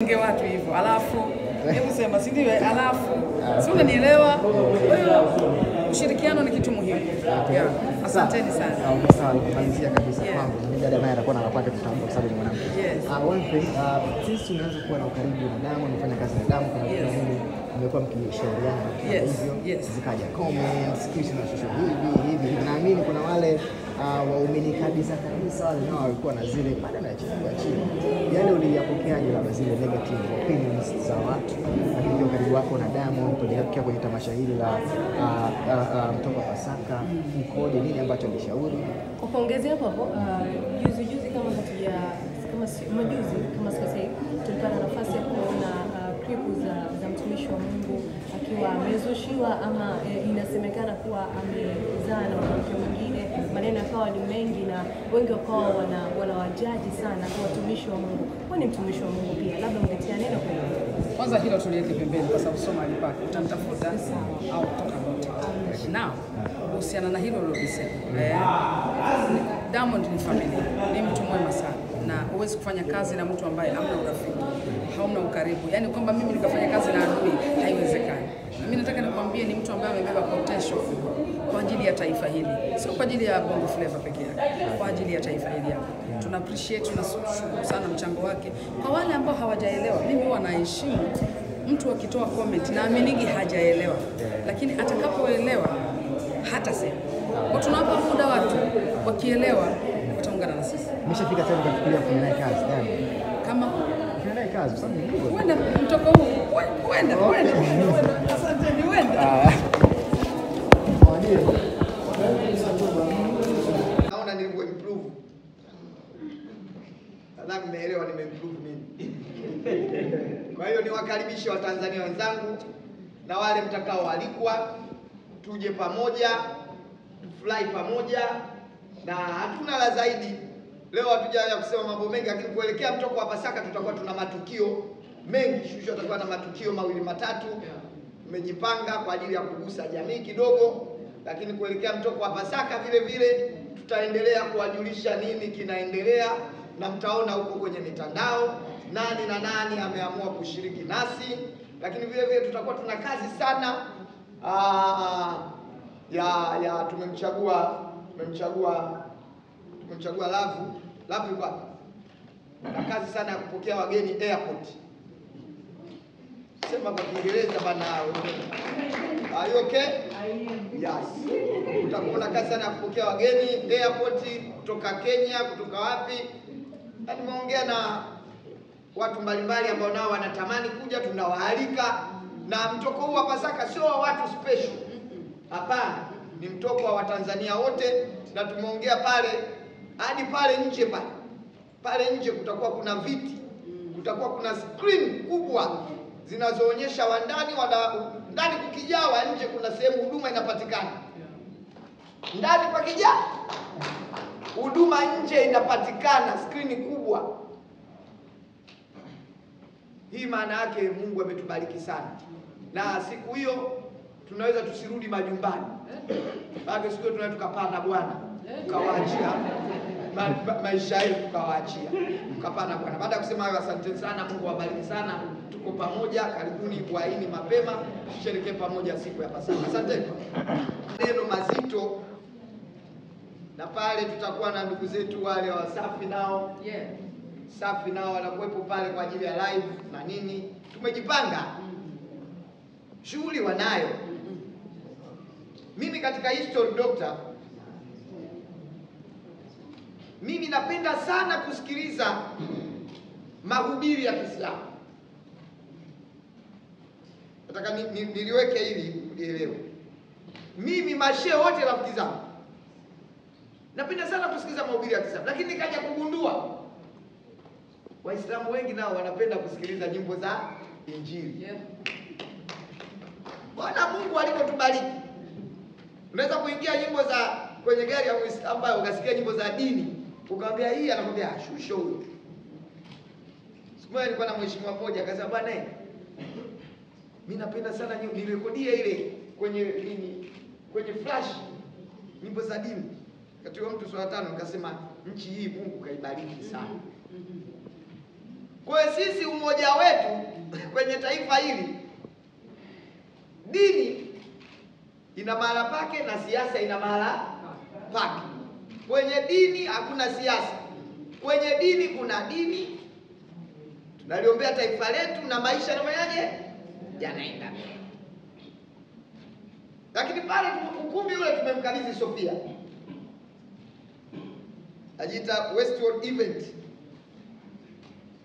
usinyonge watu hivyo. Alafu hebu sema, si ndio? Alafu si unanielewa? Kwa hiyo ushirikiano ni kitu muhimu. Asanteni sana. Sawa, kumalizia kabisa kwangu. Mimi dada naye atakuwa anapata tutambua kwa sababu ni mwanamke. One thing, sisi unaanza kuwa na ukaribu na Diamond, unafanya kazi na Diamond kama vile mmekuwa mkishauriana hivyo, zikaja comments, kisha na social hivi. Naamini kuna wale waumini kabisa wale nao walikuwa na zile baada ya chini. Yale uliyapokeaje labda zile negative opinions za watu? Lakini ukaribu wako na Diamond kuelekea kwenye tamasha hili la mtoka Pasaka, mkoje, nini ambacho alishauri? Kwa kuongezea hapo, juzi kama sasa tulipata nafasi ya kuona clip za mtumishi wa Mungu akiwa amezushiwa ama inasemekana kuwa amezaa na mwanamke mwingine. Maneno yakawa ni mengi na wengi wakawa wanawajaji sana kwa watumishi wa Mungu. Kwa ni mtumishi wa Mungu pia, labda ungetia neno kwa hilo. Kwanza hilo tuliweke pembeni kwa sababu soma alipaka utamtafuta au kutoka wote. Now kuhusiana na hilo ulilosema, Diamond ni familia, ni mtu mwema sana, na huwezi kufanya kazi na mtu ambaye hamna urafiki, hauna ukaribu. Yani kwamba mimi nikafanya kazi na adui, haiwezekani. Mimi nataka nikwambie ni mtu ambaye amebeba potential kwa ajili ya taifa hili, sio kwa ajili ya Bongo Flava pekee yake, kwa ajili ya taifa hili hapa. Tuna appreciate na shukuru sana mchango wake. Kwa wale ambao hawajaelewa, mimi huwa naheshimu mtu akitoa comment na aminigi hajaelewa, lakini atakapoelewa hata sema. Kwa tunawapa muda watu wakielewa wataungana na sisi. Umeshafika tena kufikiria kufanya naye kazi gani? Kama kufanya naye kazi kwa sababu ni wenda mtoko huu, wenda. Asante, ni wenda. Naona nilivyo improve. Nadhani mmeelewa nimeimprove mimi. Kwa hiyo niwakaribishe Watanzania wenzangu na wale mtakaoalikwa, tuje pamoja, tufurahi pamoja, na hatuna la zaidi. Leo hatujaanza kusema mambo mengi, lakini kuelekea mtoko wa Pasaka tutakuwa tuna matukio mengi. Shushu atakuwa na matukio mawili matatu. Tumejipanga kwa ajili ya kugusa jamii kidogo, lakini kuelekea mtoko wa Pasaka vile vile tutaendelea kuwajulisha nini kinaendelea, na mtaona huko kwenye mitandao nani na nani ameamua kushiriki nasi. Lakini vile vile tutakuwa tuna kazi sana tumemchagua Lavu yuko hapa. Na kazi sana ya kupokea wageni airport. Sema kwa Kiingereza bana. Are you okay? Yes. Tutakuwa na kazi sana ya kupokea wageni airport kutoka Kenya, kutoka wapi. Na nimeongea na watu mbalimbali ambao nao wanatamani kuja, tunawaalika. Na mtoko huu wa Pasaka sio wa watu special. Hapana, ni mtoko wa Watanzania wote, na tumeongea pale hadi pale nje pale nje kutakuwa kuna viti, kutakuwa kuna screen kubwa zinazoonyesha ndani kukijawa, nje kuna sehemu huduma inapatikana. Ndani pakijaa, huduma nje inapatikana, screen kubwa. Hii maana yake Mungu ametubariki sana. Na siku hiyo tunaweza tusirudi majumbani. Baada siku hiyo tunaweza tukapanda Bwana, tukawaachia maisha yetu, tukawaachia tukapanda Bwana. Baada ya kusema hayo, asante sana, Mungu awabariki sana. Tuko pamoja, karibuni waini mapema, tusherehekee pamoja siku ya Pasaka. Asante. Neno mazito, na pale tutakuwa na ndugu zetu wale wa Safi nao. Safi nao wanakuwepo pale kwa ajili ya live na nini. Tumejipanga. Shughuli wanayo. Mimi katika History Doctor, mimi napenda sana kusikiliza mahubiri ya Kiislamu. Nataka niliweke ili ulielewe. Mimi mashehe wote rafiki zangu, napenda sana kusikiliza mahubiri ya Kiislamu, lakini nikaja kugundua Waislamu wengi nao wanapenda kusikiliza nyimbo za Injili. Bwana Mungu alikotubariki. Unaweza kuingia nyimbo za kwenye gari ya Muislamu ambayo ukasikia nyimbo za dini, ukamwambia hii, anakwambia shusho huyo. Siku moja nilikuwa na mheshimiwa mmoja akasema, bwana mimi napenda sana nirekodie ile kwenye flash nyimbo za dini. Katika mtu swala tano nikasema nchi hii Mungu kaibariki sana. Kwa hiyo sisi umoja wetu kwenye taifa hili dini ina mahala pake na siasa ina mahala pake. Kwenye dini hakuna siasa, kwenye dini kuna dini. Tunaliombea taifa letu na maisha yanafanyaje, yanaenda. Lakini pale ukumbi ule tumemkabidhi Sofia, ajiita Westworld Event,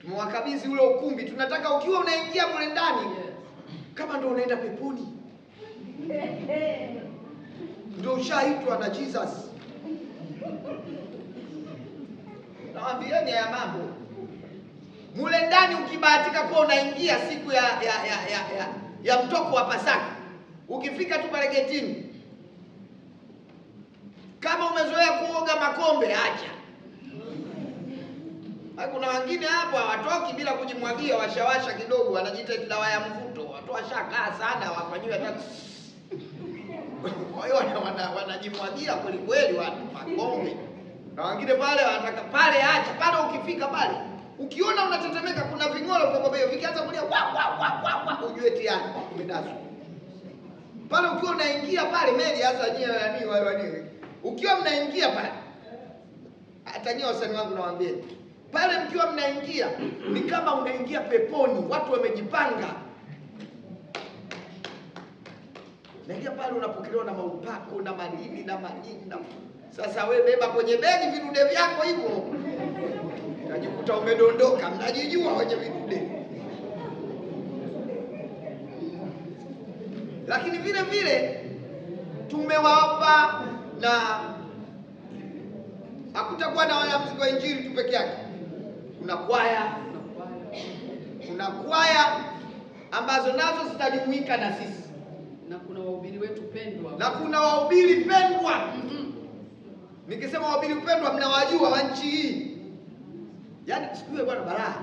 tumewakabidhi ule ukumbi. Tunataka ukiwa unaingia mule ndani, kama ndio unaenda peponi, ndio ushaitwa na Jesus. Nawaambieni haya mambo mule ndani. Ukibahatika kuwa unaingia siku ya mtoko wa Pasaka, ukifika tu pale getini, kama umezoea kuoga makombe, acha. Kuna wengine hapo hawatoki bila kujimwagia, washawasha kidogo, wanajiita dawa ya mvuto, watu washakaa sana, wafanyiwe hata. Kwa hiyo wanajimwagia kweli kweli watu makombe. Na wengine pale wanataka pale, acha pale. Ukifika pale, ukiona unatetemeka, kuna ving'olo kwa hiyo vikianza kulia wa ujue tayari umedaswa. Pale ukiwa unaingia pale meli, hasa nyewe yani ukiwa mnaingia pale, hata nyewe wasanii wangu nawaambia, pale mkiwa mnaingia ni kama unaingia peponi, watu wamejipanga. Naingia pale unapokelewa na maupako na manini na manini na. Sasa we beba kwenye begi vidude vyako hivyo, unajikuta umedondoka, mnajijua wenye vidude. Lakini vile vile tumewaomba, na hakutakuwa na wanamuziki wa injili tu peke yake. Kuna kwaya ambazo nazo zitajumuika na sisi, na kuna wahubiri wetu pendwa. Nikisema wahubiri pendwa, mnawajua wa nchi hii, yaani sikiwe bwana balaa.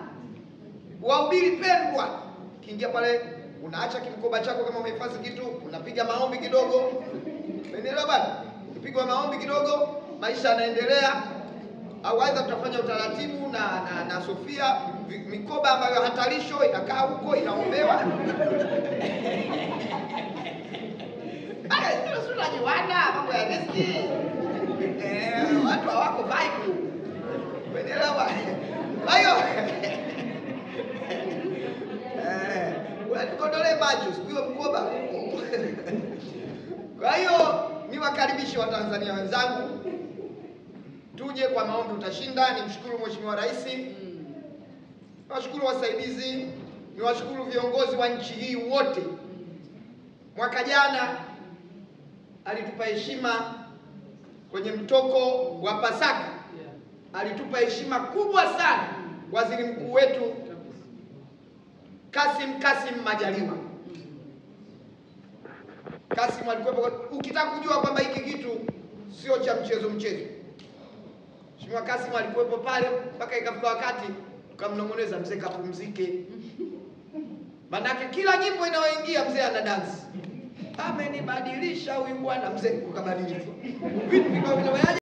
Wahubiri pendwa, kiingia pale unaacha kimkoba chako kama umehifadhi kitu, unapiga maombi kidogo. Umeelewa bwana? Ukipiga maombi kidogo, maisha yanaendelea. Au aidha tutafanya utaratibu na Sofia, mikoba ambayo hatarisho inakaa huko inaombewa. Ndio sura jiwana mambo ya riski. Watu hawako vibe. Umeelewa? Kwa hiyo kondole macho sio mkoba huko. Kwa hiyo niwakaribishe Watanzania wenzangu, tuje kwa maombi utashinda. Nimshukuru Mheshimiwa Rais, niwashukuru wasaidizi, niwashukuru viongozi wa nchi hii wote. Mwaka jana alitupa heshima kwenye mtoko wa Pasaka, alitupa heshima kubwa sana waziri mkuu wetu Kassim Majaliwa. Kassim alikuwa, ukitaka kujua kwamba hiki kitu sio cha mchezo. Mheshimiwa Kassim alikuwepo pale mpaka ikafika wakati tukamnong'oneza, mzee kapumzike. Manake kila nyimbo inayoingia mzee ana dance. Amenibadilisha huyu bwana, mzee ukabadilika. Vitu